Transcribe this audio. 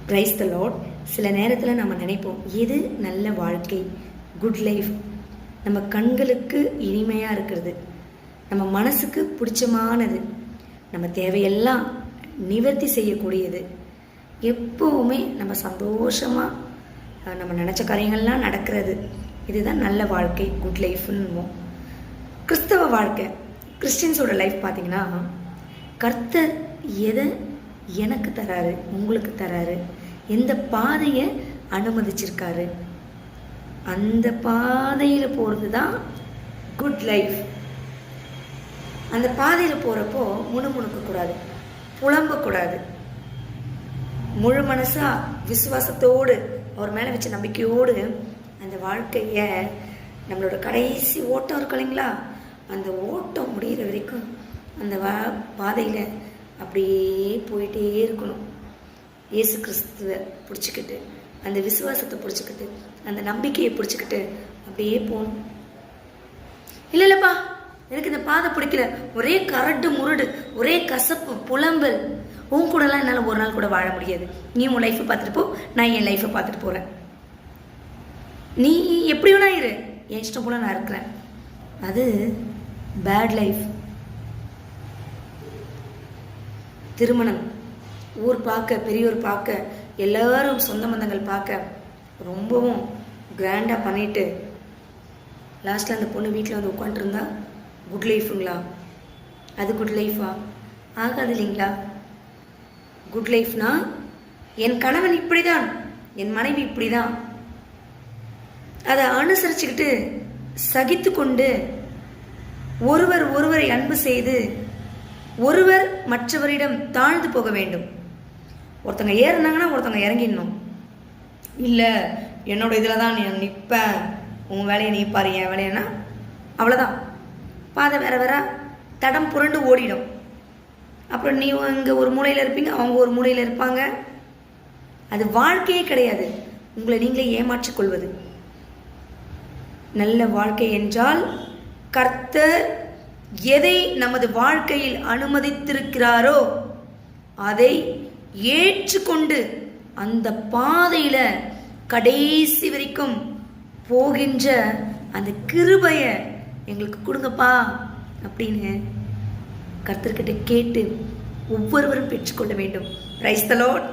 Praise the Lord. சில நேரத்தில் நம்ம நினைப்போம், எது நல்ல வாழ்க்கை, குட் லைஃப், நம்ம கண்களுக்கு இனிமையாக இருக்கிறது, நம்ம மனசுக்கு பிடிச்சமானது, நம்ம தேவையெல்லாம் நிவர்த்தி செய்யக்கூடியது, எப்போவுமே நம்ம சந்தோஷமாக நம்ம நினச்ச காரியங்கள்லாம் நடக்கிறது, இதுதான் நல்ல வாழ்க்கை, குட் லைஃப்னு. கிறிஸ்தவ வாழ்க்கை, கிறிஸ்டின்ஸோட லைஃப் பார்த்தீங்கன்னா, கர்த்தர் எதை எனக்கு தராரு, உங்களுக்கு தராரு, எந்த பாதையை அனுமதிச்சிருக்காரு, அந்த பாதையில் போகிறது தான் குட் லைஃப். அந்த பாதையில் போகிறப்போ முணுமுணுக்கக்கூடாது, புலம்பக்கூடாது, முழு மனசாக விசுவாசத்தோடு அவர் மேலே வச்ச நம்பிக்கையோடு அந்த வாழ்க்கையை, நம்மளோட கடைசி ஓட்டம் இருக்கு இல்லைங்களா, அந்த ஓட்டம் முடிகிற வரைக்கும் அந்த பாதையில் அப்படியே போயிட்டே இருக்கணும். இயேசு கிறிஸ்துவை பிடிச்சிக்கிட்டு, அந்த விசுவாசத்தை பிடிச்சிக்கிட்டு, அந்த நம்பிக்கையை பிடிச்சிக்கிட்டு அப்படியே போகணும். இல்லைப்பா எனக்கு இந்த பாதை பிடிக்கல, ஒரே கரடு முரடு, ஒரே கசப்பு, புலம்பல், உன் கூடலாம் என்னால் ஒரு நாள் கூட வாழ முடியாது, நீ உன் லைஃப்பை பார்த்துட்டு போ, நான் என் லைஃப்பை பார்த்துட்டு போகிறேன், நீ எப்படி வேணா இரு, என் இஷ்டம் போல நான் இருக்கிறேன், அது பேட் லைஃப். திருமணம், ஊர் பார்க்க, பெரியோர் பார்க்க, எல்லாரும் சொந்த பந்தங்கள் பார்க்க ரொம்பவும் கிராண்டாக பண்ணிட்டு லாஸ்ட்டில் அந்த பொண்ணு வீட்டில் வந்து உட்காந்துருந்தா குட் லைஃபுங்களா? அது குட் லைஃபா? ஆகாது இல்லைங்களா? குட் லைஃப்னா என் கணவன் இப்படி தான், என் மனைவி இப்படி தான், அதை அனுசரிச்சுக்கிட்டு சகித்து கொண்டு ஒருவர் ஒருவரை அன்பு செய்து ஒருவர் மற்றவரிடம் தாழ்ந்து போக வேண்டும். ஒருத்தங்க ஏறினாங்கன்னா ஒருத்தங்க இறங்கிடணும். இல்லை என்னோட இதில் தான் நீ நிற்பேன், உன் வேலையை நீ பாரு, என் வேலையன்னா அவ்வளோதான், பாதை வேற வேற தடம் புரண்டு ஓடிடும். அப்புறம் நீ இங்கே ஒரு மூலையில் இருப்பீங்க, அவங்க ஒரு மூலையில் இருப்பாங்க. அது வாழ்க்கையே கிடையாது, உங்களை நீங்களே ஏமாற்றிக் கொள்வது. நல்ல வாழ்க்கை என்றால் கர்த்தர் எதை நமது வாழ்க்கையில் அனுமதித்திருக்கிறாரோ அதை ஏற்றுக்கொண்டு அந்த பாதையில கடைசி வரைக்கும் போகின்ற அந்த கிருபையை எங்களுக்கு கொடுங்கப்பா அப்படின்னு கர்த்தர்கிட்ட கேட்டு ஒவ்வொருவரும் பெற்றுக்கொள்ள வேண்டும். Praise the Lord.